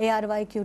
ARYQ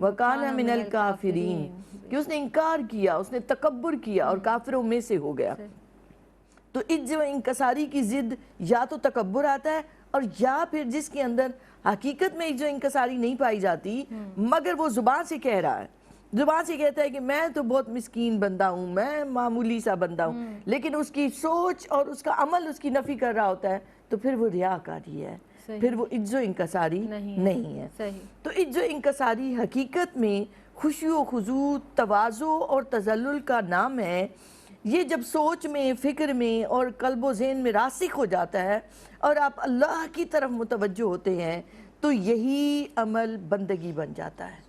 وَكَانَ مِنَ الْكَافِرِينَ، کہ اس نے انکار کیا، اس نے تکبر کیا اور کافروں میں سے ہو گیا۔ تو عجز و انکساری کی ضد یا تو تکبر آتا ہے، اور یا پھر جس کے اندر حقیقت میں عجز و انکساری نہیں پائی جاتی مگر وہ زبان سے کہہ رہا ہے، زبان سے کہتا ہے کہ میں تو بہت مسکین بندہ ہوں، میں معمولی سا بندہ ہوں، لیکن اس کی سوچ اور اس کا عمل اس کی نفی کر رہا ہوتا ہے، تو پھر وہ ریاکاری ہے، پھر وہ عجز و انکساری نہیں ہے۔ تو عجز و انکساری حقیقت میں خشوع و خضوع، تواضع اور تذلل کا نام ہے۔ یہ جب سوچ میں، فکر میں اور قلب و ذہن میں راسخ ہو جاتا ہے اور آپ اللہ کی طرف متوجہ ہوتے ہیں تو یہی عمل بندگی بن جاتا ہے،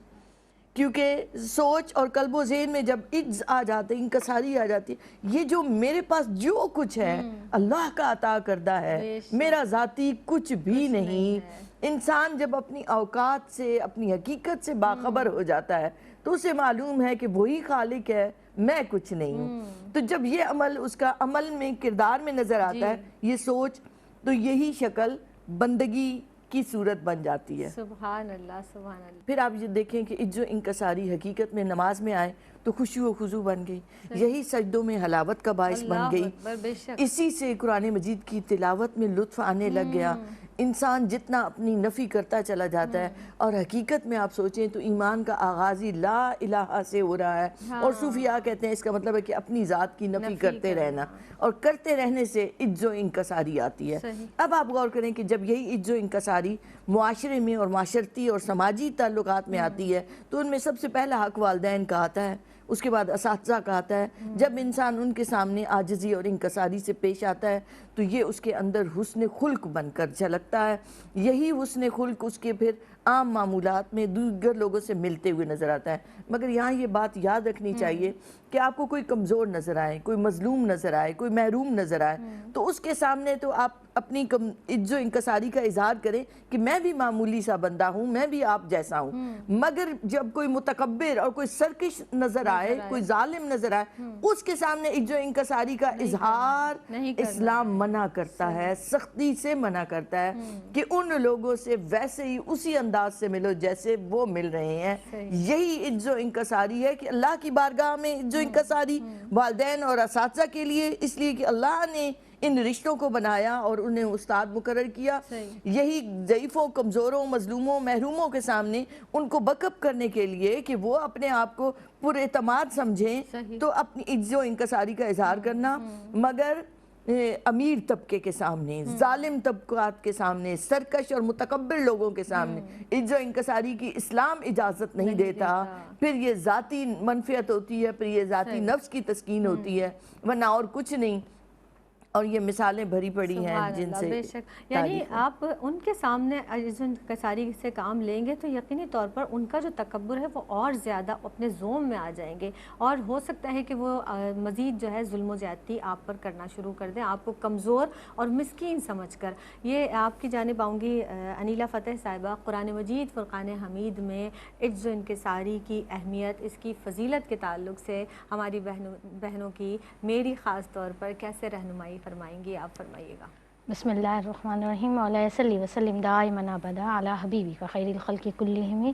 کیونکہ سوچ اور قلب و ذہن میں جب عجز آ جاتے ہیں، انکساری آ جاتی ہے، یہ جو میرے پاس جو کچھ ہے اللہ کا عطا کردہ ہے، میرا ذاتی کچھ بھی نہیں۔ انسان جب اپنی اوقات سے، اپنی حقیقت سے باخبر ہو جاتا ہے تو اسے معلوم ہے کہ وہی خالق ہے، میں کچھ نہیں ہوں۔ تو جب یہ عمل اس کا عمل میں، کردار میں نظر آتا ہے، یہ سوچ، تو یہی شکل بندگی کی صورت بن جاتی ہے۔ سبحان اللہ، سبحان اللہ۔ پھر آپ یہ دیکھیں کہ عجز و انکساری حقیقت میں نماز میں آئے تو خشوع و خضوع بن گئی، یہی سجدوں میں حلاوت کا باعث بن گئی، اسی سے قرآن مجید کی تلاوت میں لطف آنے لگ گیا۔ انسان جتنا اپنی نفی کرتا چلا جاتا ہے، اور حقیقت میں آپ سوچیں تو ایمان کا آغاز ہی لا الہ سے ہو رہا ہے، اور صوفیاء کہتے ہیں اس کا مطلب ہے کہ اپنی ذات کی نفی کرتے رہنا، اور کرتے رہنے سے عجز و انکساری آتی ہے۔ اب آپ غور کریں کہ جب یہی عجز و انکساری معاشرے میں اور معاشرتی اور سماجی تعلقات میں آتی ہے تو ان میں سب سے پہلا حق والدین کا آتا ہے، اس کے بعد اساتذہ کا آتا ہے۔ جب انسان ان کے سامنے عاجزی اور انکساری سے پیش آتا ہے تو یہ اس کے اندر حسن خلق بن کر جھلکتا ہے، یہی حسن خلق اس کے پھر عام معمولات میں دیگر لوگوں سے ملتے ہوئے نظر آتا ہے۔ مگر یہاں یہ بات یاد رکھنی چاہیے کہ آپ کو کوئی کمزور نظر آئے، کوئی مظلوم نظر آئے، کوئی محروم نظر آئے تو اس کے سامنے تو آپ اپنی عجز و انکساری کا اظہار کریں کہ میں بھی معمولی سا بندہ ہوں، میں بھی آپ جیسا ہوں۔ مگر جب کوئی متکبر اور کوئی سرکش نظر آئے، کوئی ظالم نظر آئے، اس کے سامنے عجز و انکساری کا اظہار اسلام منع کرتا ہے، سختی سے منع کرتا ہے کہ ان لوگوں سے ویسے ہی اسی انداز سے ملو جیسے وہ مل رہے ہیں۔ یہی عجز و انکساری ہے کہ اللہ کی بارگاہ میں عجز و انکساری والدین اور اساتذہ کے لیے، اس لیے کہ اللہ نے ان رشتوں کو بنایا اور انہیں استاد مقرر کیا، یہی ضعیفوں، کمزوروں، مظلوموں، محروموں کے سامنے ان کو بک اپ کرنے کے لیے کہ وہ اپنے آپ کو پر اعتماد سمجھیں تو اپنی عجز و انکساری کا اظہار کرنا۔ مگر امیر طبقے کے سامنے، ظالم طبقات کے سامنے، سرکش اور متکبر لوگوں کے سامنے عجز و انکساری کی اسلام اجازت نہیں دیتا۔ پھر یہ ذاتی منفعت ہوتی ہے، پھر یہ ذاتی نفس کی تسکین ہوتی ہے، ورنہ اور کچھ نہیں۔ اور یہ مثالیں بھری پڑی ہیں جن سے بے شک، یعنی آپ ان کے سامنے عجز و انکساری سے کام لیں گے تو یقینی طور پر ان کا جو تکبر ہے وہ اور زیادہ اپنے زوم میں آ جائیں گے، اور ہو سکتا ہے کہ وہ مزید جو ہے ظلم و زیادتی آپ پر کرنا شروع کر دیں، آپ کو کمزور اور مسکین سمجھ کر۔ یہ آپ کی جانب آؤں گی انیلہ فتح صاحبہ، قرآن مجید فرقان حمید میں عجز و انکساری کی اہمیت، اس کی فضیلت کے تعلق سے ہماری بہنوں کی، میری خاص طور پر کیسے رہنمائی فرمائیں گی؟ آپ فرمائیے گا۔ بسم اللہ الرحمن الرحیم، مولانا صلی وسلم دائما ابدا علی حبیبک خیر الخلق کلہم۔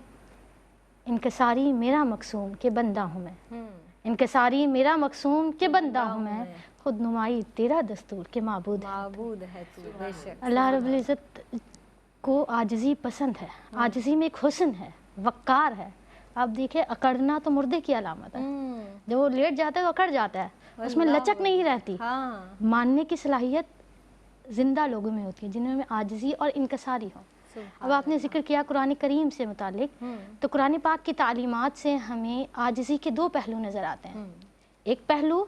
انکساری میرا مقصوم کہ بندہ ہوں میں، انکساری میرا مقصوم کہ بندہ ہوں میں، خود نمائی تیرا دستور کہ معبود ہے تو۔ بے شک، اللہ رب العزت کو عاجزی پسند ہے، عاجزی میں ایک حسن ہے، وقار ہے۔ آپ دیکھیں اکڑنا تو مردے کی علامت ہے، جب وہ لیٹ جاتا ہے وہ اکڑ جاتا ہے، اس میں لچک نہیں رہتی۔ ماننے کی صلاحیت زندہ لوگوں میں ہوتی ہے جنہوں میں عاجزی اور انکساری ہو۔ اب آپ نے ذکر کیا قرآن کریم سے متعلق، تو قرآن پاک کی تعلیمات سے ہمیں عاجزی کے دو پہلو نظر آتے ہیں۔ ایک پہلو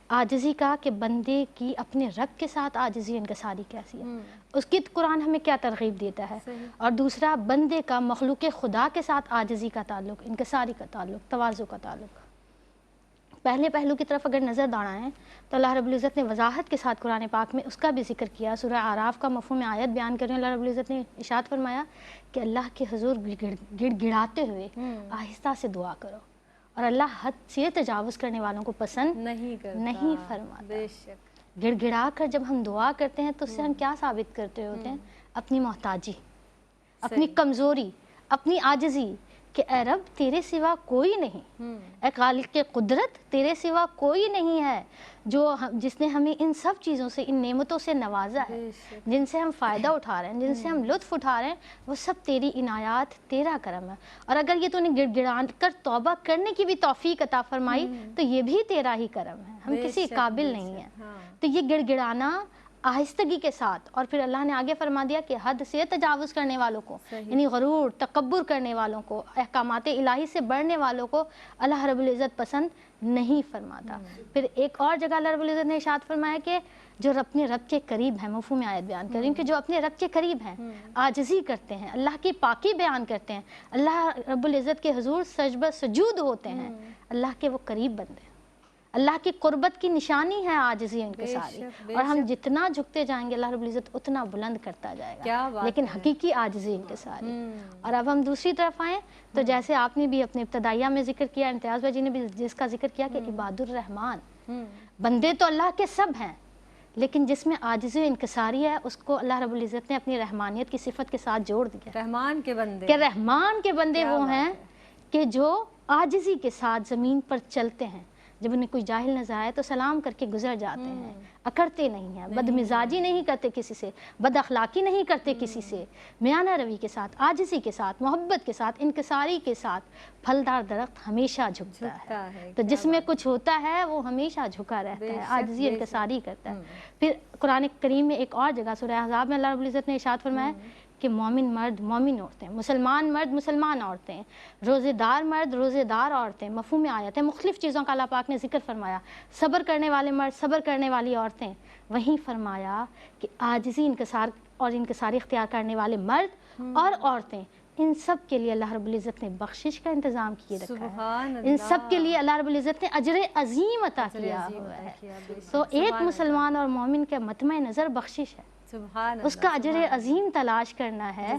عاجزی کا کہ بندے کی اپنے رب کے ساتھ عاجزی انکساری کیسی ہے، اس کی قرآن ہمیں کیا ترغیب دیتا ہے، اور دوسرا بندے کا مخلوق خدا کے ساتھ عاجزی کا تعلق، انکساری کا تعلق، تواضع کا تعلق۔ پہلے پہلو کی طرف اگر نظر دوڑائیں تو اللہ رب العزت نے وضاحت کے ساتھ قرآن پاک میں اس کا بھی ذکر کیا۔ سورہ اعراف کا مفہوم آیت بیان کر رہے ہیں، اللہ رب العزت نے ارشاد فرمایا کہ اللہ کے حضور گڑ گڑاتے ہوئے آہستہ سے دعا کرو، اور اللہ حد سے تجاوز کرنے والوں کو پسند نہیں فرماتا۔ گڑ گڑا کر جب ہم دعا کرتے ہیں تو اس سے ہم کیا ثابت کرتے ہوتے ہیں؟ اپنی محتاجی، اپنی کمزوری، اپنی عاجزی، کہ اے رب تیرے سوا کوئی نہیں، اے خالق قدرت تیرے سوا کوئی نہیں ہے جس نے ہمیں ان سب چیزوں سے، ان نعمتوں سے نوازا ہے، جن سے ہم فائدہ اٹھا رہے ہیں، جن سے ہم لطف اٹھا رہے ہیں، وہ سب تیری عنایات، تیرا کرم ہے۔ اور اگر یہ تو نے گڑ گڑا کر توبہ کرنے کی بھی توفیق عطا فرمائی تو یہ بھی تیرا ہی کرم ہے، ہم کسی قابل نہیں ہیں۔ تو یہ گڑ گڑانا آہستگی کے ساتھ، اور پھر اللہ نے آگے فرما دیا کہ حد سے تجاوز کرنے والوں کو، یعنی غرور تکبر کرنے والوں کو، احکامات الہی سے بڑھنے والوں کو اللہ رب العزت پسند نہیں فرماتا۔ پھر ایک اور جگہ اللہ رب العزت نے ارشاد فرمایا کہ جو اپنے رب کے قریب ہیں، مفہوم آیت بیان کر رہی ہوں کہ جو اپنے رب کے قریب ہیں، عاجزی کرتے ہیں، اللہ کی پاکی بیان کرتے ہیں، اللہ رب العزت کے حضور سجدہ سجود ہوتے ہیں، اللہ کے وہ قریب بندے ہیں۔ اللہ کی قربت کی نشانی ہے عاجزی انکساری، اور ہم جتنا جھکتے جائیں گے اللہ رب العزت اتنا بلند کرتا جائے گا، لیکن حقیقی عاجزی انکساری۔ اور اب ہم دوسری طرف آئیں تو جیسے آپ نے بھی اپنے ابتدائیہ میں ذکر کیا، امتیاز بھائی جی نے بھی جس کا ذکر کیا کہ عباد الرحمن، بندے تو اللہ کے سب ہیں، لیکن جس میں عاجزی انکساری ہے اس کو اللہ رب العزت نے اپنی رحمانیت کی صفت کے ساتھ جوڑ دیا، رحمان کے بندے، کہ رحمان کے بندے وہ ہیں کہ جو عاجزی کے ساتھ زمین پر چلتے ہیں، جب انہیں کوئی جاہل نظر آئے تو سلام کر کے گزر جاتے ہیں، اکڑتے نہیں ہیں، بدمزاجی نہیں کرتے کسی سے، بد اخلاقی نہیں کرتے کسی سے، میانہ روی کے ساتھ، عاجزی کے ساتھ، محبت کے ساتھ، انکساری کے ساتھ پھلدار درخت ہمیشہ جھکتا ہے۔ تو جس میں کچھ ہوتا ہے وہ ہمیشہ جھکا رہتا ہے، عاجزی انکساری کرتا ہے۔ پھر قرآن کریم میں ایک اور جگہ سورہ احزاب میں اللہ رب العزت نے ارشاد فرمایا کہ مومن مرد مومن عورتیں، مسلمان مرد مسلمان عورتیں، روزے دار مرد روزے دار عورتیں، مفہوم آیت ہے، مختلف چیزوں کا اللہ پاک نے ذکر فرمایا، صبر کرنے والے مرد، صبر کرنے والی عورتیں، وہیں فرمایا کہ عاجزی انکسار اور انکساری اختیار کرنے والے مرد اور عورتیں، ان سب کے لیے اللہ رب العزت نے بخشش کا انتظام کیے رکھا ہے، ان سب کے لیے اللہ رب العزت نے اجر عظیم عطا کیا ہوا ہے۔ تو ایک مسلمان اور مومن کے مطمع نظر بخشش ہے، اس کا اجر عظیم تلاش کرنا ہے،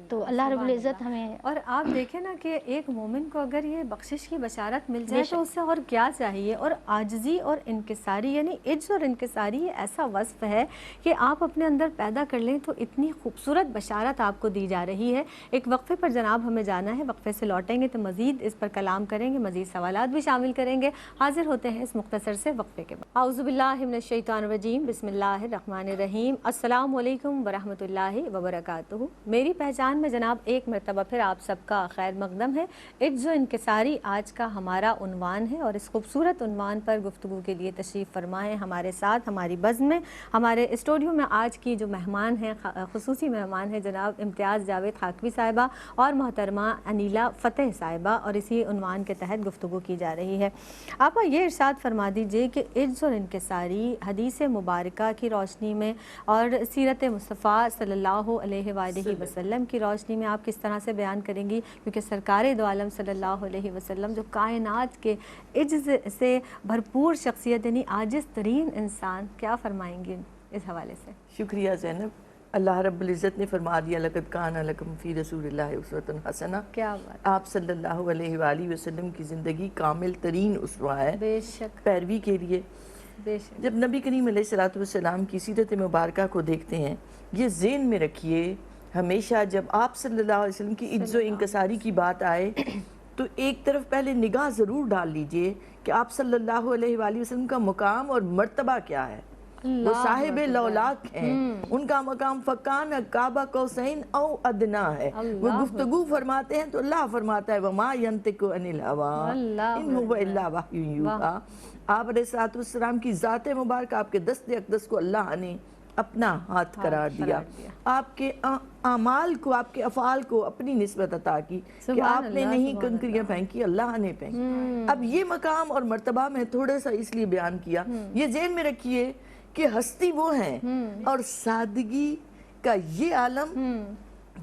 تو اللہ رب العزت ہمیں۔ اور آپ دیکھیں نا کہ ایک مومن کو اگر یہ بخشش کی بشارت مل جائے تو اس سے اور کیا چاہیے۔ اور عاجزی اور انکساری یعنی عجز اور انکساری یہ ایسا وصف ہے کہ آپ اپنے اندر پیدا کر لیں تو اتنی خوبصورت بشارت آپ کو دی جا رہی ہے۔ ایک وقفے پر جناب ہمیں جانا ہے، وقفے سے لوٹیں گے تو مزید اس پر کلام کریں گے، مزید سوالات بھی شامل کریں گے۔ حاضر ہوتے ہیں اس مختصر سے وقفے کے بعد۔ اعوذ باللہ من الشیطان الرجیم، بسم اللہ الرحمن الرحیم۔ السلام علیکم ورحمۃ اللہ وبرکاتہ۔ میری پہچان میں جناب ایک مرتبہ پھر آپ سب کا خیر مقدم ہے۔ عجز و انکساری آج کا ہمارا عنوان ہے، اور اس خوبصورت عنوان پر گفتگو کے لیے تشریف فرمائیں ہمارے ساتھ ہماری بزم میں۔ ہمارے اسٹوڈیو میں آج کی جو مہمان ہیں، خصوصی مہمان ہیں جناب امتیاز جاوید خاکوی صاحبہ اور محترمہ انیلا فتح صاحبہ، اور اسی عنوان کے تحت گفتگو کی جا رہی ہے۔ آپ یہ ارشاد فرما دیجئے کہ عجز اور انکساری حدیث مبارکہ کی روشنی میں اور سیرت مصطفیٰ صلی اللہ علیہ وآلہ وسلم کی روشنی میں آپ کس طرح سے بیان کریں گی، کیونکہ سرکار دو عالم صلی اللہ علیہ وسلم جو کائنات کے عجز سے بھرپور شخصیت یعنی عاجز ترین انسان، کیا فرمائیں گی اس حوالے سے؟ شکریہ زینب۔ اللہ رب العزت نے فرما دیا لقد کان لکم فی رسول اللہ اسوۃ حسنہ، کیا بات، آپ صلی اللہ علیہ وآلہ وسلم کی زندگی کامل ترین اسوہ ہے بے شک پیروی کے لیے۔ بے شک۔ جب نبی کریم علیہ الصلوۃ والسلام کی سیرت مبارکہ کو دیکھتے ہیں، یہ ذہن میں رکھیے ہمیشہ جب آپ صلی اللہ علیہ وسلم کی عجز و انکساری کی بات آئے تو ایک طرف پہلے نگاہ ضرور ڈال لیجئے کہ آپ صلی اللہ علیہ وآلہ وسلم کا مقام اور مرتبہ کیا ہے۔ وہ صاحب لولاک ہیں، ان کا مقام فکان کعبہ قوسین او ادنا ہے۔ وہ گفتگو فرماتے ہیں تو اللہ فرماتا ہے وما ینطق عن الہوی ان هو الا وحی یوحی۔ آپ علیہ السلام کی ذات مبارک، آپ کے دست اقدس کو اللہ نے اپنا ہاتھ قرار دیا، آپ کے اعمال کو، آپ کے افعال کو اپنی نسبت عطا کی کہ آپ نے نہیں کنکریاں پھینکی، اللہ نے پھینکی۔ اب یہ مقام اور مرتبہ میں تھوڑا سا اس لیے بیان کیا، یہ ذہن میں رکھیے کہ ہستی وہ ہیں اور سادگی کا یہ عالم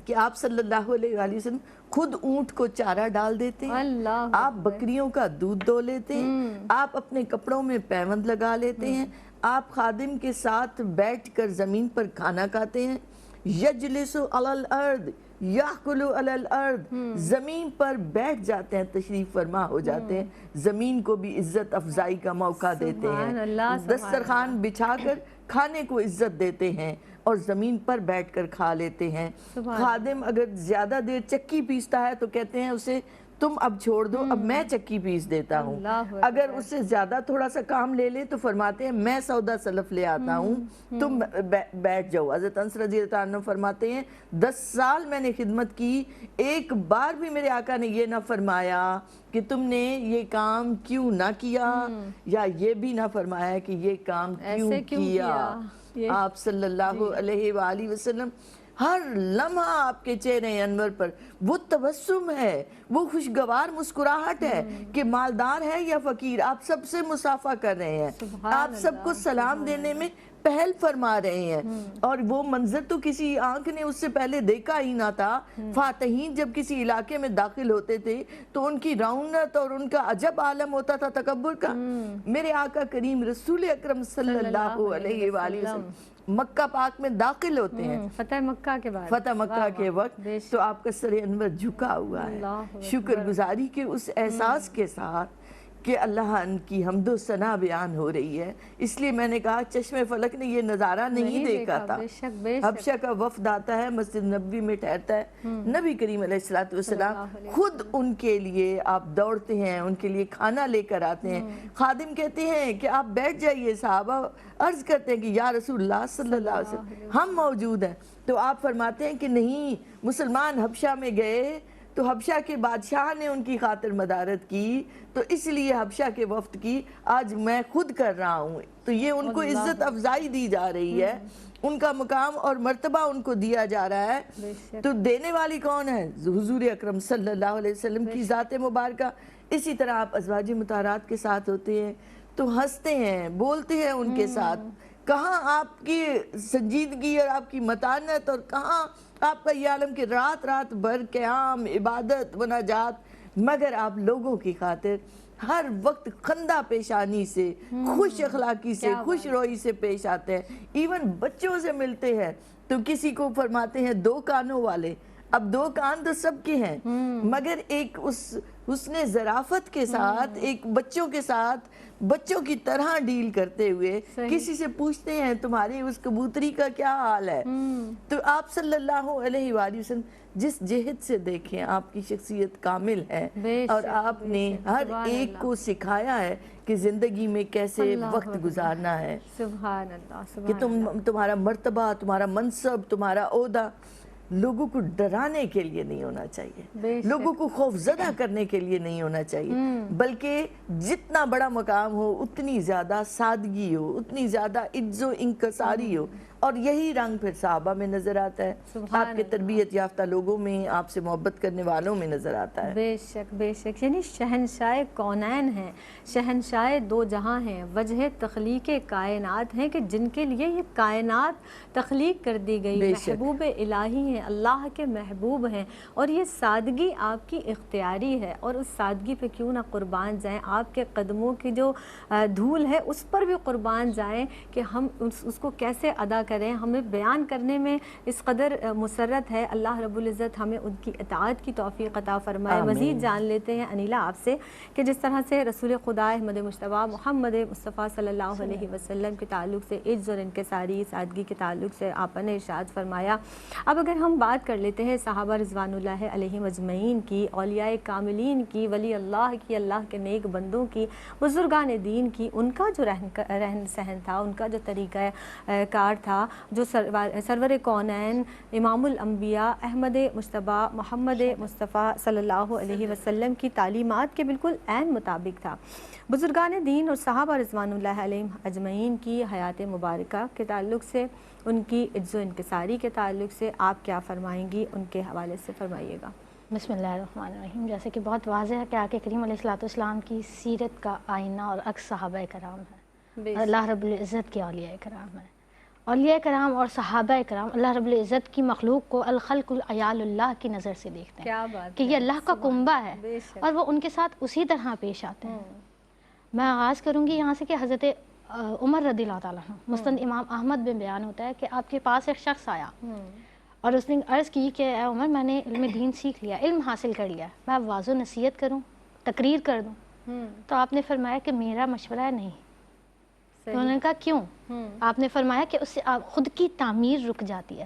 کہ آپ صلی اللہ علیہ وآلہ وسلم خود اونٹ کو چارہ ڈال دیتے ہیں، آپ بکریوں کا دودھ دو لیتے ہیں، آپ اپنے کپڑوں میں پیوند لگا لیتے ہیں، آپ خادم کے ساتھ بیٹھ کر زمین پر کھانا کھاتے ہیں، یجلس علی الارض یاکل علی الارض، زمین پر بیٹھ جاتے ہیں، تشریف فرما ہو جاتے ہیں، زمین کو بھی عزت افزائی کا موقع دیتے ہیں، دسترخوان بچھا کر کھانے کو عزت دیتے ہیں اور زمین پر بیٹھ کر کھا لیتے ہیں۔ خادم اگر زیادہ دیر چکی پیستا ہے تو کہتے ہیں اسے تم اب چھوڑ دو، اب میں چکی پیس دیتا ہوں. اللہ اگر اس سے زیادہ تھوڑا سا کام لے لے تو فرماتے ہیں میں سودا سلف لے آتا ہوں، تم بیٹھ جاؤ. حضرت انس رضی اللہ عنہ فرماتے ہیں 10 سال میں نے خدمت کی، ایک بار بھی میرے آقا نے یہ نہ فرمایا کہ تم نے یہ کام کیوں نہ کیا، یا یہ بھی نہ فرمایا کہ یہ کام کیوں کیا. آپ صلی اللہ علیہ وآلہ وسلم ہر لمحہ آپ کے چہرے انور پر وہ تبسم ہے، وہ خوشگوار مسکراہٹ ہے کہ مالدار ہے یا فقیر آپ سب سے مصافحہ کر رہے ہیں، آپ سب کو سلام دینے میں پہل فرما رہے ہیں. اور وہ منظر تو کسی آنکھ نے اس سے پہلے دیکھا ہی نہ تھا. فاتحین جب کسی علاقے میں داخل ہوتے تھے تو ان کی رونت اور ان کا عجب عالم ہوتا تھا تکبر کا. میرے آقا کریم رسول اکرم صلی اللہ علیہ وآلہ وسلم مکہ پاک میں داخل ہوتے ہیں فتح مکہ کے بعد، فتح مکہ کے وقت، تو آپ کا سر انور جھکا ہوا ہے شکر گزاری کے اس احساس کے ساتھ کہ اللہ ان کی حمد و ثنا بیان ہو رہی ہے. اس لیے میں نے کہا چشم فلک نے یہ نظارہ نہیں دیکھا تھا. حبشہ کا وفد آتا ہے، مسجد نبوی میں ٹھہرتا ہے، نبی کریم علیہ السلام خود ان کے لیے آپ دوڑتے ہیں، ان کے لیے کھانا لے کر آتے ہیں. خادم کہتے ہیں کہ آپ بیٹھ جائیے. صحابہ عرض کرتے ہیں کہ یا رسول اللہ صلی اللہ علیہ وسلم ہم موجود ہیں. تو آپ فرماتے ہیں کہ نہیں، مسلمان حبشہ میں گئے تو حبشہ کے بادشاہ نے ان کی خاطر مدارت کی، تو اس لیے حبشہ کے وفد کی آج میں خود کر رہا ہوں. تو یہ ان کو عزت افزائی دی جا رہی ہے، ان کا مقام اور مرتبہ ان کو دیا جا رہا ہے. تو دینے والی کون ہے؟ حضور اکرم صلی اللہ علیہ وسلم کی ذات مبارکہ. اسی طرح آپ ازواج مطہرات کے ساتھ ہوتے ہیں تو ہنستے ہیں، بولتے ہیں ان کے ساتھ. کہاں آپ کی سنجیدگی اور آپ کی متانت، اور کہاں آپ کا یہ عالم کہ رات رات بھر قیام، عبادت، مناجات، مگر آپ لوگوں کی خاطر ہر وقت خندہ پیشانی سے، خوش اخلاقی سے، خوش روئی سے پیش آتے ہیں. ایون بچوں سے ملتے ہیں تو کسی کو فرماتے ہیں 2 کانوں والے. اب 2 کان تو سب کے ہیں، مگر ایک اس حسن ظرافت کے ساتھ، ایک بچوں کے ساتھ بچوں کی طرح ڈیل کرتے ہوئے کسی سے پوچھتے ہیں تمہاری اس کبوتری کا کیا حال ہے. تو آپ صلی اللہ علیہ وآلہ وسلم جس جہت سے دیکھیں آپ کی شخصیت کامل ہے، اور آپ نے ہر ایک کو سکھایا ہے کہ زندگی میں کیسے وقت گزارنا ہے. سبحان اللہ، کہ تمہارا مرتبہ، تمہارا منصب، تمہارا عہدہ لوگوں کو ڈرانے کے لیے نہیں ہونا چاہیے، لوگوں کو خوف زدہ کرنے کے لیے نہیں ہونا چاہیے، بلکہ جتنا بڑا مقام ہو اتنی زیادہ سادگی ہو، اتنی زیادہ عجز و انکساری ہو. اور یہی رنگ پھر صحابہ میں نظر آتا ہے، آپ کے تربیت یافتہ لوگوں میں، آپ سے محبت کرنے والوں میں نظر آتا ہے. بے شک بے شک، یعنی شہنشاہ کونین ہیں، شہنشاہ 2 جہاں ہیں، وجہ تخلیق کائنات ہیں کہ جن کے لیے یہ کائنات تخلیق کر دی گئی، محبوب الہی ہیں، اللہ کے محبوب ہیں. اور یہ سادگی آپ کی اختیاری ہے، اور اس سادگی پہ کیوں نہ قربان جائیں. آپ کے قدموں کی جو دھول ہے اس پر بھی قربان جائیں کہ ہم اس کو کیسے ادا کریں. ہمیں بیان کرنے میں اس قدر مسرت ہے. اللہ رب العزت ہمیں ان کی اطاعت کی توفیق عطا فرمائے. مزید جان لیتے ہیں انیلا آپ سے کہ جس طرح سے رسول خدا احمد مصطفیٰ محمد مصطفیٰ صلی اللہ علیہ وسلم کے تعلق سے عجز اور انکساری، سادگی کے تعلق سے آپ نے ارشاد فرمایا. اب اگر ہم بات کر لیتے ہیں صحابہ رضوان اللہ علیہم اجمعین کی، اولیاء کاملین کی، ولی اللہ کی، اللہ کے نیک بندوں کی، بزرگان دین کی، ان کا جو رہن سہن تھا، ان کا جو طریقہ کار تھا، جو سرور کونین امام الانبیاء احمد مصطفیٰ محمد مصطفیٰ صلی اللہ علیہ وسلم کی تعلیمات کے بالکل عین مطابق تھا. بزرگان دین اور صحابہ رضوان اللہ علیہم اجمعین کی حیات مبارکہ کے تعلق سے، ان کی عجز و انکساری کے تعلق سے آپ کیا فرمائیں گی؟ ان کے حوالے سے فرمائیے گا. بسم اللہ الرحمن الرحیم. جیسے کہ بہت واضح ہے کہ آقا کریم علیہ السلام کی سیرت کا آئینہ اور عکس صحابہ کرام ہے، اللہ رب العزت کے اولیاء کرام ہیں. اولیاء کرام اور صحابہ کرام اللہ رب العزت کی مخلوق کو الخلق العیال اللہ کی نظر سے دیکھتے ہیں کہ یہ اللہ کا کنبہ ہے، اور وہ ان کے ساتھ اسی طرح پیش آتے ہیں. میں آغاز کروں گی یہاں سے کہ حضرت عمر رضی اللہ تعالیٰ عنہ، مسند امام احمد میں بیان ہوتا ہے کہ آپ کے پاس ایک شخص آیا اور اس نے عرض کی کہ اے عمر، میں نے علم دین سیکھ لیا، علم حاصل کر لیا، میں اب واضح نصیحت کروں، تقریر کر دوں؟ تو آپ نے فرمایا کہ میرا مشورہ نہیں. تو انہوں نے کہا کیوں؟ آپ نے فرمایا کہ اس سے خود کی تعمیر رک جاتی ہے.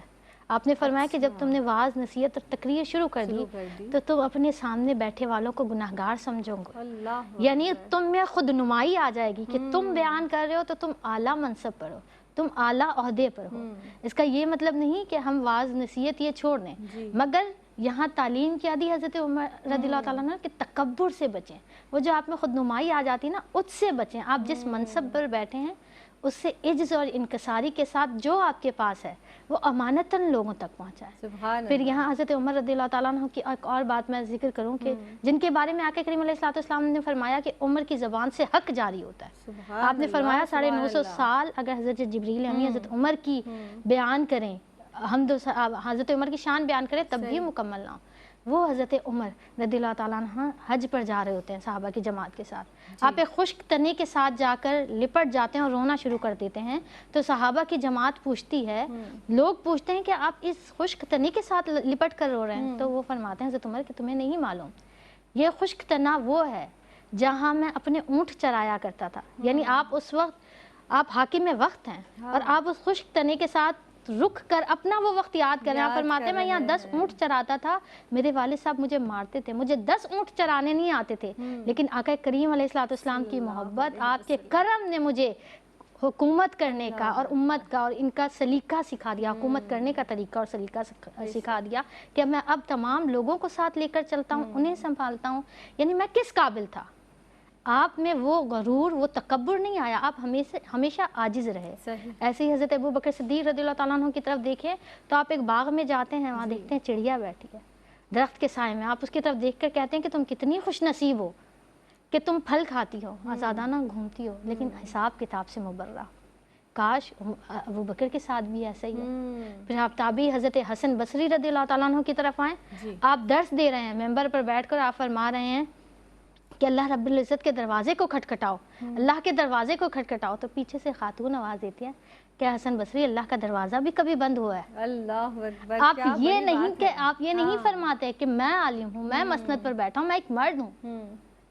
آپ نے فرمایا کہ جب تم نے واعظ نصیحت اور تقریر شروع کر دی تو تم اپنے سامنے بیٹھے والوں کو گناہگار سمجھو گے، اللہ یعنی تم میں خود نمائی آ جائے گی کہ تم بیان کر رہے ہو تو تم اعلیٰ منصب پر ہو، تم اعلیٰ عہدے پر ہو۔ اس کا یہ مطلب نہیں کہ ہم واعظ نصیحت یہ چھوڑ دیں، مگر یہاں تعلیم کیا دی حضرت عمر رضی اللہ تعالیٰ عنہ کہ تکبر سے بچیں، وہ جو آپ میں خود نمائی آ جاتی نا اس سے بچیں۔ آپ جس منصب پر بیٹھے ہیں اس سے عجز اور انکساری کے ساتھ جو آپ کے پاس ہے وہ امانتاً لوگوں تک پہنچائے۔ سبحان پھر یہاں حضرت عمر رضی اللہ تعالیٰ عنہ کی ایک اور بات میں ذکر کروں کہ جن کے بارے میں آقا کریم علیہ الصلوۃ والسلام نے فرمایا کہ عمر کی زبان سے حق جاری ہوتا ہے۔ آپ نے فرمایا 950 سال اگر حضرت جبریل امی حضرت عمر کی بیان کریں، حضرت عمر کی شان بیان کریں تب بھی مکمل نہ ہو۔ وہ حضرت عمر رضی اللہ تعالیٰ عنہ حج پر جا رہے ہوتے ہیں صحابہ کی جماعت کے ساتھ، آپ ایک خشک تنے کے ساتھ جا کر لپٹ جاتے ہیں اور رونا شروع کر دیتے ہیں، تو صحابہ کی جماعت پوچھتی ہے، لوگ پوچھتے ہیں کہ آپ اس خشک تنے کے ساتھ لپٹ کر رو رہے ہیں، تو وہ فرماتے ہیں حضرت عمر کہ تمہیں نہیں معلوم یہ خشک تنا وہ ہے جہاں میں اپنے اونٹ چرایا کرتا تھا، یعنی آپ اس وقت آپ حاکم وقت ہیں اور آپ اس خشک تنے کے ساتھ رک کر اپنا وہ وقت یاد کر رہے ہیں۔ فرماتے ہیں میں یہاں 10 اونٹ چراتا تھا، میرے والد صاحب مجھے مارتے تھے، مجھے 10 اونٹ چرانے نہیں آتے تھے، لیکن آقا کریم علیہ الصلوۃ والسلام کی محبت، آپ کے کرم نے مجھے حکومت کرنے کا اور امت کا اور ان کا سلیقہ سکھا دیا، حکومت کرنے کا طریقہ اور سلیقہ سکھا دیا کہ میں اب تمام لوگوں کو ساتھ لے کر چلتا ہوں، انہیں سنبھالتا ہوں۔ یعنی میں کس قابل تھا؟ آپ میں وہ غرور، وہ تکبر نہیں آیا، آپ ہمیشہ عاجز رہے۔ ایسے ہی حضرت ابو بکر صدیق رضی اللہ تعالیٰ عنہ کی طرف دیکھیں تو آپ ایک باغ میں جاتے ہیں، وہاں دیکھتے ہیں چڑیا بیٹھی ہے درخت کے سائے میں، آپ اس کی طرف دیکھ کر کہتے ہیں کہ تم کتنی خوش نصیب ہو کہ تم پھل کھاتی ہو، آزادانہ گھومتی ہو، لیکن حساب کتاب سے مبرہ۔ کاش ابو بکر کے ساتھ بھی ایسا ہی ہے۔ پھر آپ تابعی حضرت حسن بصری رضی اللہ تعالیٰ عنہ کی طرف آئیں، آپ درس دے رہے ہیں، ممبر پر بیٹھ کر آپ فرما رہے ہیں کہ اللہ رب العزت کے دروازے کو کھٹکھٹاؤ، اللہ کے دروازے کو کھٹکھٹاؤ، تو پیچھے سے خاتون آواز دیتی ہے کہ حسن بصری اللہ کا دروازہ بھی کبھی بند ہوا ہے۔ اللہ اکبر، آپ یہ نہیں کہ آپ یہ نہیں فرماتے کہ میں عالم ہوں، میں مسند پر بیٹھا ہوں، میں ایک مرد ہوں،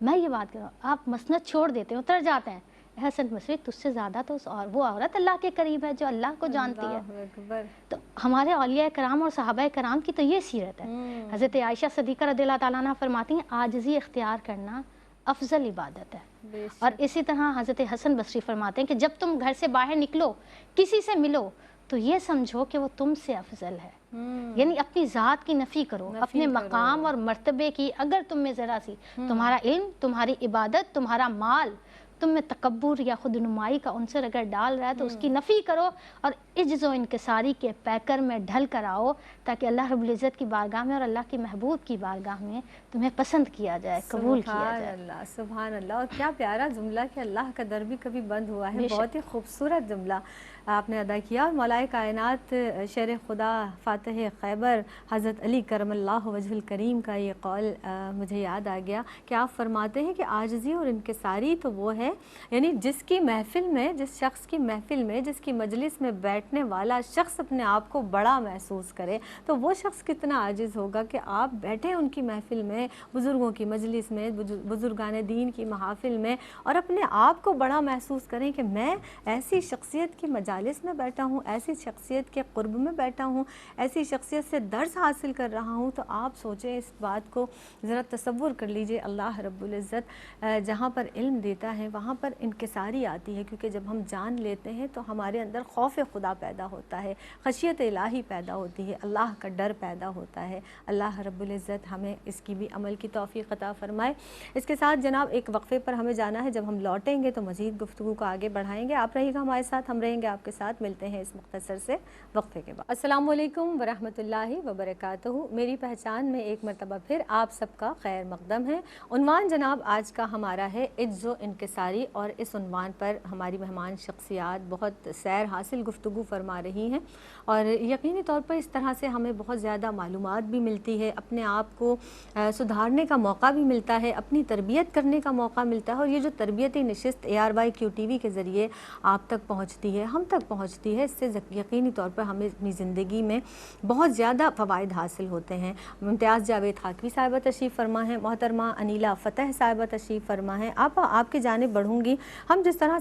میں یہ بات کر رہا ہوں، آپ مسند چھوڑ دیتے ہیں، اتر جاتے ہیں، حسن بصری تجھ سے زیادہ تو وہ عورت اللہ کے قریب ہے جو اللہ کو جانتی ہے۔ تو ہمارے اولیاء کرام اور صحابہ کرام کی تو یہ سیرت ہے۔ حضرت عائشہ صدیقہ رضی اللہ تعالیٰ عنہ فرماتی ہیں عاجزی اختیار کرنا افضل عبادت ہے، اور اسی طرح حضرت حسن بصری فرماتے ہیں کہ جب تم گھر سے باہر نکلو، کسی سے ملو تو یہ سمجھو کہ وہ تم سے افضل ہے، یعنی اپنی ذات کی نفی کرو، اپنے مقام اور مرتبے کی، اگر تم میں ذرا سی تمہارا علم، تمہاری عبادت، تمہارا مال تم میں تکبر یا خود نمائی کا عنصر اگر ڈال رہا ہے تو اس کی نفی کرو اور عجز و انکساری کے پیکر میں ڈھل کر آؤ، تاکہ اللہ رب العزت کی بارگاہ میں اور اللہ کے محبوب کی بارگاہ میں تمہیں پسند کیا جائے، قبول کیا جائے۔ سبحان اللہ، سبحان اللہ۔ اور کیا پیارا جملہ کہ اللہ کا در بھی کبھی بند ہوا ہے، بہت ہی خوبصورت جملہ آپ نے ادا کیا۔ مولائے کائنات شیر خدا فاتح خیبر حضرت علی کرم اللہ وجہ الکریم کا یہ قول مجھے یاد آ گیا کہ آپ فرماتے ہیں کہ عاجزی اور انکساری تو وہ ہے، یعنی جس کی محفل میں، جس شخص کی محفل میں، جس کی مجلس میں بیٹھنے والا شخص اپنے آپ کو بڑا محسوس کرے تو وہ شخص کتنا عاجز ہوگا کہ آپ بیٹھے ان کی محفل میں، بزرگوں کی مجلس میں، بزرگان دین کی محافل میں، اور اپنے آپ کو بڑا محسوس کریں کہ میں ایسی شخصیت کی مجالس میں بیٹھا ہوں، ایسی شخصیت کے قرب میں بیٹھا ہوں، ایسی شخصیت سے درس حاصل کر رہا ہوں۔ تو آپ سوچیں، اس بات کو ذرا تصور کر لیجئے، اللہ رب العزت جہاں پر علم دیتا ہے وہاں پر انکساری آتی ہے، کیونکہ جب ہم جان لیتے ہیں تو ہمارے اندر خوف خدا پیدا ہوتا ہے، خشیت الہی پیدا ہوتی ہے، اللہ کا ڈر پیدا ہوتا ہے۔ اللہ رب العزت ہمیں اس کی بھی عمل کی توفیق عطا فرمائے۔ اس کے ساتھ جناب ایک وقفے پر ہمیں جانا ہے، جب ہم لوٹیں گے تو مزید گفتگو کو آگے بڑھائیں گے۔ آپ رہیے گا ہمارے ساتھ، ہم رہیں گے آپ کے ساتھ، ملتے ہیں اس مختصر سے وقفے کے بعد۔ السلام علیکم ورحمۃ اللہ وبرکاتہ۔ میری پہچان میں ایک مرتبہ پھر آپ سب کا خیر مقدم ہے۔ عنوان جناب آج کا ہمارا ہے عجز و انکساری، اور اس عنوان پر ہماری مہمان شخصیات بہت سیر حاصل گفتگو فرما رہی ہیں، اور یقینی طور پر اس طرح سے ہمیں بہت زیادہ معلومات بھی ملتی ہے، اپنے آپ کو سدھارنے کا موقع بھی ملتا ہے، اپنی تربیت کرنے کا موقع ملتا ہے، اور یہ جو تربیتی نشست ARYQ TV کے ذریعے آپ تک پہنچتی ہے، ہم تک پہنچتی ہے، اس سے یقینی طور پر ہمیں اپنی زندگی میں بہت زیادہ فوائد حاصل ہوتے ہیں۔ ممتاز جاوید خاکوی صاحبہ تشریف فرما ہیں، محترمہ انیلا فتح صاحبہ تشریف فرما ہیں۔ آپ کی جانب بڑھوں گی۔ ہم جس طرح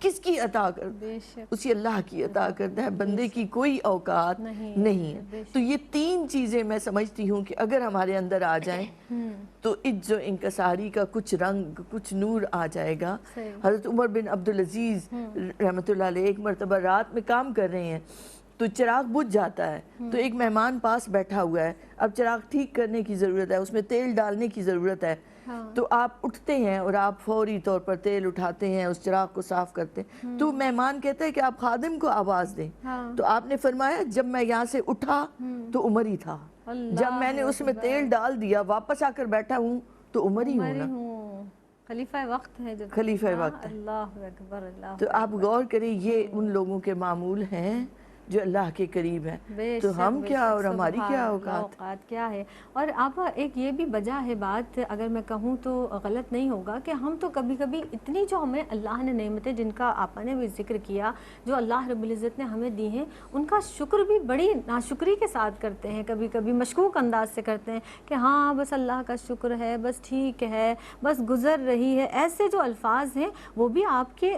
کس کی عطا کرتا بے ہے؟ شک اسی اللہ کی عطا کرتا ہے، بندے کی کوئی اوقات نہیں ہے۔ تو یہ تین چیزیں میں سمجھتی ہوں کہ اگر ہمارے اندر آ جائیں تو عجز و انکساری کا کچھ رنگ، کچھ نور آ جائے گا۔ حضرت عمر بن عبدالعزیز رحمۃ اللہ علیہ ایک مرتبہ رات میں کام کر رہے ہیں تو چراغ بجھ جاتا ہے، تو ایک مہمان پاس بیٹھا ہوا ہے، اب چراغ ٹھیک کرنے کی ضرورت ہے، اس میں تیل ڈالنے کی ضرورت ہے، تو آپ اٹھتے ہیں اور آپ فوری طور پر تیل اٹھاتے ہیں، اس چراغ کو صاف کرتے ہیں۔ تو مہمان کہتا ہے کہ آپ خادم کو آواز دیں، تو آپ نے فرمایا جب میں یہاں سے اٹھا تو عمر ہی تھا، جب میں نے اس میں تیل ڈال دیا واپس آ کر بیٹھا ہوں تو عمر ہی ہوں نا، خلیفہ وقت ہے، جب خلیفہ وقت ہے۔ اللہ اکبر، اللہ تو آپ غور کریں یہ ان لوگوں کے معمول ہیں جو اللہ کے قریب ہیں، تو ہم کیا اور ہماری کیا اوقات کیا ہے۔ اور آپ ایک یہ بھی وجہ ہے بات، اگر میں کہوں تو غلط نہیں ہوگا، کہ ہم تو کبھی کبھی اتنی جو ہمیں اللہ نے نعمتیں جن کا آپ نے بھی ذکر کیا، جو اللہ رب العزت نے ہمیں دی ہیں، ان کا شکر بھی بڑی ناشکری کے ساتھ کرتے ہیں، کبھی کبھی مشکوک انداز سے کرتے ہیں کہ ہاں بس اللہ کا شکر ہے، بس ٹھیک ہے، بس گزر رہی ہے۔ ایسے جو الفاظ ہیں وہ بھی آپ کے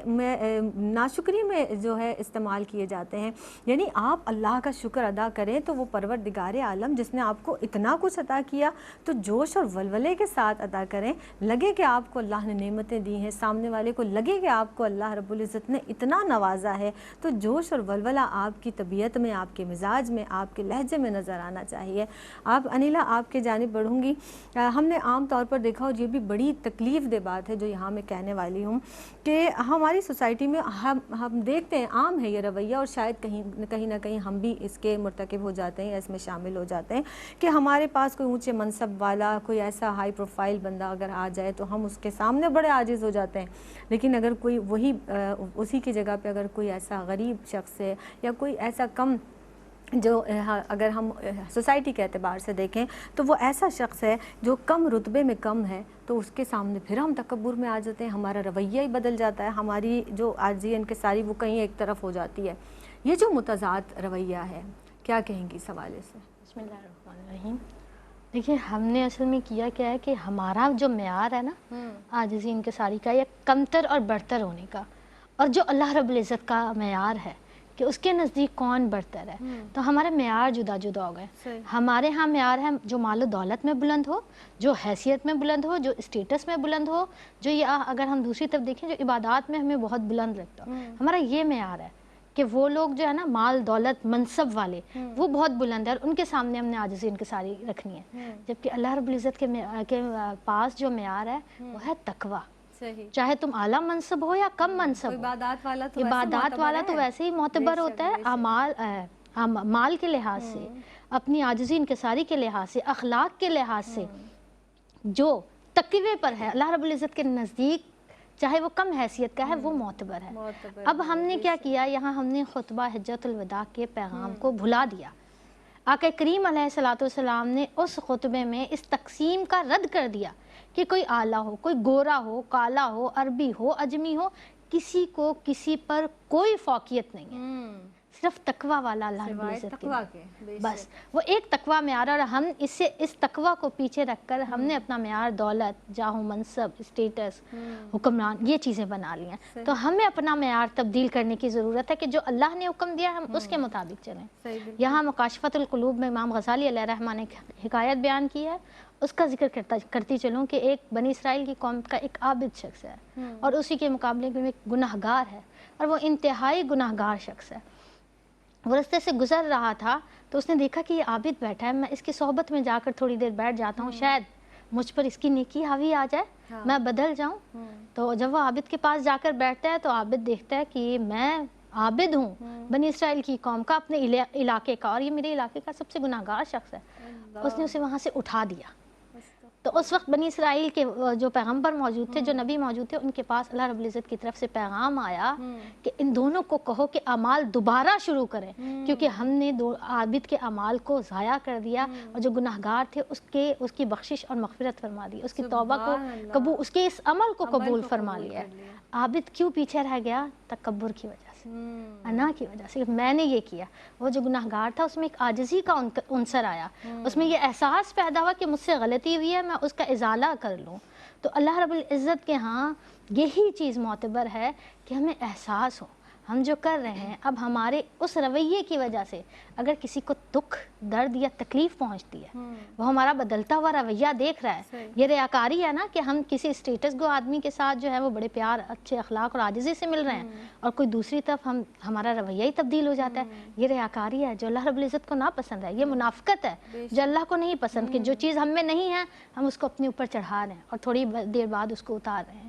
ناشکری میں جو ہے استعمال کیے جاتے ہیں۔ یعنی آپ اللہ کا شکر ادا کریں تو وہ پروردگار عالم جس نے آپ کو اتنا کچھ عطا کیا تو جوش اور ولولے کے ساتھ ادا کریں، لگے کہ آپ کو اللہ نے نعمتیں دی ہیں، سامنے والے کو لگے کہ آپ کو اللہ رب العزت نے اتنا نوازا ہے، تو جوش اور ولولہ آپ کی طبیعت میں، آپ کے مزاج میں، آپ کے لہجے میں نظر آنا چاہیے۔ آپ انیلا آپ کے جانب بڑھوں گی۔ ہم نے عام طور پر دیکھا، اور یہ بھی بڑی تکلیف دہ بات ہے جو یہاں میں کہنے والی ہوں، کہ ہماری سوسائٹی میں ہم دیکھتے ہیں عام ہے یہ رویہ، اور شاید کہیں نہ کہیں ہم بھی اس کے مرتکب ہو جاتے ہیں، اس میں شامل ہو جاتے ہیں، کہ ہمارے پاس کوئی اونچے منصب والا، کوئی ایسا ہائی پروفائل بندہ اگر آ جائے تو ہم اس کے سامنے بڑے عاجز ہو جاتے ہیں، لیکن اگر کوئی وہی اسی کی جگہ پہ اگر کوئی ایسا غریب شخص ہے، یا کوئی ایسا کم، جو اگر ہم سوسائٹی کے اعتبار سے دیکھیں تو وہ ایسا شخص ہے جو کم رتبے میں کم ہے، تو اس کے سامنے پھر ہم تکبر میں آ جاتے ہیں، ہمارا رویہ ہی بدل جاتا ہے، ہماری جو عاجزی انکساری وہ کہیں ایک طرف ہو جاتی ہے۔ یہ جو متضاد رویہ ہے، کیا کہیں گی اس حوالے سے؟ بسم اللہ الرحمن الرحیم۔ دیکھیے ہم نے اصل میں کیا ہے کہ ہمارا جو معیار ہے نا عاجزی انکساری کا، یا کمتر اور برتر ہونے کا، اور جو اللہ رب العزت کا معیار ہے کہ اس کے نزدیک کون برتر ہے، تو ہمارے معیار جدا جدا ہو گئے۔ ہمارے ہاں معیار ہے جو مال و دولت میں بلند ہو، جو حیثیت میں بلند ہو، جو اسٹیٹس میں بلند ہو، جو یہ اگر ہم دوسری طرف دیکھیں جو عبادات میں ہمیں بہت بلند لگتا ہو، ہمارا یہ معیار ہے کہ وہ لوگ جو ہے نا مال دولت منصب والے وہ بہت بلند ہے، اور ان کے سامنے ہم نے عاجزی انکساری رکھنی ہے، جبکہ اللہ رب العزت کے پاس جو معیار ہے وہ ہے تقوی۔ چاہے تم اعلیٰ منصب ہو یا کم منصب ہو، عبادات والا تو ویسے ہی معتبر ہوتا ہے، مال کے لحاظ سے، اپنی عاجزی انکساری کے لحاظ سے، اخلاق کے لحاظ سے جو تقوی پر ہے اللہ رب العزت کے نزدیک، چاہے وہ کم حیثیت کا ہے، وہ معتبر ہے۔ اب ہم نے کیا کیا، یہاں ہم نے خطبہ حجۃ الوداع کے پیغام کو بھلا دیا۔ آقا کریم علیہ السلام نے اس خطبے میں اس تقسیم کا رد کر دیا کہ کوئی اعلیٰ ہو، کوئی گورا ہو، کالا ہو، عربی ہو، اجمی ہو، کسی کو کسی پر کوئی فوقیت نہیں ہے، صرف تقوی والا اللہ رب العزت کے، بس وہ ایک تقوی معیار ہے۔ اور ہم اس تقوی کو پیچھے رکھ کر ہم نے اپنا معیار دولت، جاہ و منصب، اسٹیٹس، حکمران، یہ چیزیں بنا لی ہیں۔ تو ہمیں اپنا معیار تبدیل کرنے کی ضرورت ہے کہ جو اللہ نے حکم دیا ہم اس کے مطابق چلیں۔ یہاں مکاشفۃ القلوب میں امام غزالی علیہ الرحمہ نے حکایت بیان کی ہے، اس کا ذکر کرتی چلوں کہ ایک بنی اسرائیل کی قوم کا ایک عابد شخص ہے، اور اسی کے مقابلے میں ایک گناہ گار ہے، اور وہ انتہائی گناہ گار شخص ہے۔ وہ رستے سے گزر رہا تھا تو اس نے دیکھا کہ یہ عابد بیٹھا ہے، میں اس کی صحبت میں جا کر تھوڑی دیر بیٹھ جاتا ہوں، شاید مجھ پر اس کی نیکی حاوی آ جائے، میں بدل جاؤں۔ تو جب وہ عابد کے پاس جا کر بیٹھتا ہے تو عابد دیکھتا ہے کہ میں عابد ہوں بنی اسرائیل کی قوم کا، اپنے علاقے کا، اور یہ میرے علاقے کا سب سے گناہ گار شخص ہے۔ اس نے اسے وہاں سے اٹھا دیا۔ تو اس وقت بنی اسرائیل کے جو پیغمبر موجود تھے، جو نبی موجود تھے، ان کے پاس اللہ رب العزت کی طرف سے پیغام آیا کہ ان دونوں کو کہو کہ اعمال دوبارہ شروع کریں، کیونکہ ہم نے عابد کے اعمال کو ضائع کر دیا، اور جو گناہ گار تھے اس کی بخشش اور مغفرت فرما دی، اس کی توبہ کو قبول، اس کے اس عمل کو قبول فرما لیا۔ عابد کیوں پیچھے رہ گیا؟ تکبر کی وجہ سے، انا کی وجہ سے، میں نے یہ کیا۔ وہ جو گناہ گار تھا اس میں ایک عاجزی کا عنصر آیا، اس میں یہ احساس پیدا ہوا کہ مجھ سے غلطی ہوئی ہے، میں اس کا ازالہ کر لوں، تو اللہ رب العزت کے ہاں یہی چیز معتبر ہے کہ ہمیں احساس ہو ہم جو کر رہے ہیں، اب ہمارے اس رویے کی وجہ سے اگر کسی کو دکھ، درد یا تکلیف پہنچتی ہے، وہ ہمارا بدلتا ہوا رویہ دیکھ رہا ہے، یہ ریاکاری ہے نا کہ ہم کسی اسٹیٹس کو آدمی کے ساتھ جو ہے وہ بڑے پیار، اچھے اخلاق اور عاجزی سے مل رہے ہیں، اور کوئی دوسری طرف ہمارا رویہ ہی تبدیل ہو جاتا ہے. یہ ریاکاری ہے جو اللہ رب العزت کو ناپسند ہے. یہ منافقت ہے جو اللہ کو نہیں پسند، کہ جو چیز ہم میں نہیں ہے ہم اس کو اپنے اوپر چڑھا رہے ہیں اور تھوڑی دیر بعد اس کو اتار رہے ہیں.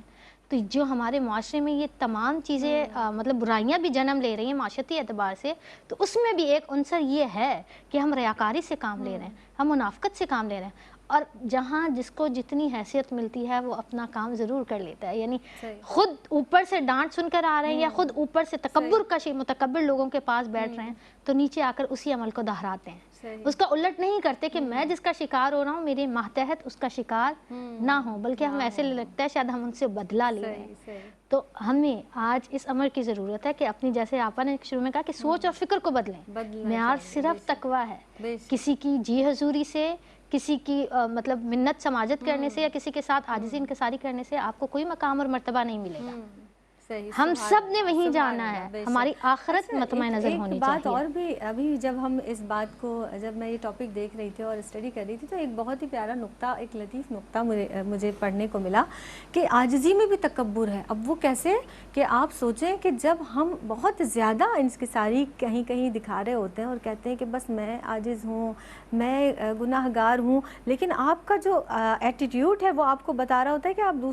تو جو ہمارے معاشرے میں یہ تمام چیزیں مطلب برائیاں بھی جنم لے رہی ہیں معاشرتی اعتبار سے، تو اس میں بھی ایک عنصر یہ ہے کہ ہم ریاکاری سے کام لے رہے ہیں، ہم منافقت سے کام لے رہے ہیں. اور جہاں جس کو جتنی حیثیت ملتی ہے وہ اپنا کام ضرور کر لیتا ہے. یعنی خود اوپر سے ڈانٹ سن کر آ رہے ہیں یا خود اوپر سے تکبر کا متکبر لوگوں کے پاس بیٹھ رہے ہیں، تو نیچے آ کر اسی عمل کو دہراتے ہیں. اس کا الٹ نہیں کرتے کہ میں جس کا شکار ہو رہا ہوں میرے ماتحت اس کا شکار نہ ہو، بلکہ ہم ایسے لگتا ہے شاید ہم ان سے بدلہ لے رہے ہیں. تو ہمیں آج اس امر کی ضرورت ہے کہ اپنی، جیسے آپا نے شروع میں کہا کہ سوچ اور فکر کو بدلیں. معیار صرف تقویٰ ہے. کسی کی جی حضوری سے، کسی کی مطلب منت سماجت کرنے سے یا کسی کے ساتھ عاجزی انکساری کرنے سے آپ کو کوئی مقام اور مرتبہ نہیں ملے گا. ہم سب نے وہیں جانا ہے، ہماری آخرت مطمئن نظر ہونی چاہیے. ایک بات اور بھی، ابھی جب ہم اس بات کو، جب میں یہ ٹاپک دیکھ رہی تھی اور اسٹڈی کر رہی تھی تو ایک بہت ہی پیارا نقطہ، ایک لطیف نقطہ مجھے پڑھنے کو ملا کہ عاجزی میں بھی تکبر ہے. اب وہ کیسے کہ آپ سوچیں کہ جب ہم بہت زیادہ انکساری کہیں کہیں دکھا رہے ہوتے ہیں اور کہتے ہیں کہ بس میں عاجز ہوں، میں گناہ گار ہوں، لیکن آپ کا جو ایٹیٹیوڈ ہے وہ آپ کو بتا رہا ہوتا ہے کہ آپ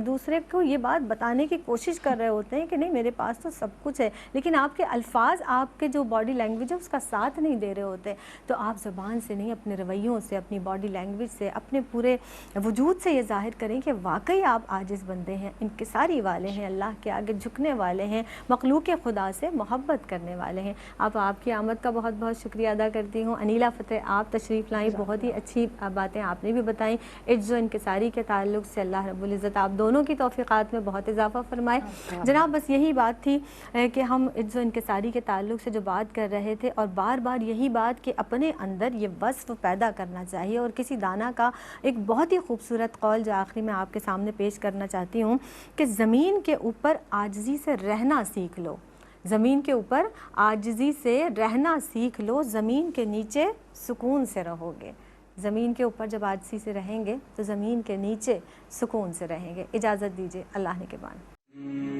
دوسرے کو یہ بات بتانے کی کوشش کر رہے ہوتے ہیں کہ نہیں میرے پاس تو سب کچھ ہے، لیکن آپ کے الفاظ، آپ کے جو باڈی لینگویج ہے اس کا ساتھ نہیں دے رہے ہوتے. تو آپ زبان سے نہیں، اپنے رویوں سے، اپنی باڈی لینگویج سے، اپنے پورے وجود سے یہ ظاہر کریں کہ واقعی آپ عاجز بندے ہیں، انکساری والے ہیں، اللہ کے آگے جھکنے والے ہیں، مخلوق خدا سے محبت کرنے والے ہیں. آپ کی آمد کا بہت بہت شکریہ ادا کرتی ہوں. انیلا فتح آپ تشریف لائیں، بہت ہی اچھی باتیں آپ نے بھی بتائیں. عجز و انکساری کے تعلق سے اللہ رب العزت آپ دونوں کی توفیقات میں بہت اضافہ فرمائے. جناب بس یہی بات تھی کہ ہم عجز و انکساری کے تعلق سے جو بات کر رہے تھے، اور بار بار یہی بات کہ اپنے اندر یہ وصف پیدا کرنا چاہیے. اور کسی دانا کا ایک بہت ہی خوبصورت قول جو آخری میں آپ کے سامنے پیش کرنا چاہتی ہوں کہ زمین کے اوپر عاجزی سے رہنا سیکھ لو، زمین کے اوپر عاجزی سے رہنا سیکھ لو، زمین کے نیچے سکون سے رہو گے. زمین کے اوپر جب عاجزی سے رہیں گے تو زمین کے نیچے سکون سے رہیں گے. اجازت دیجیے، اللہ نے کے بان.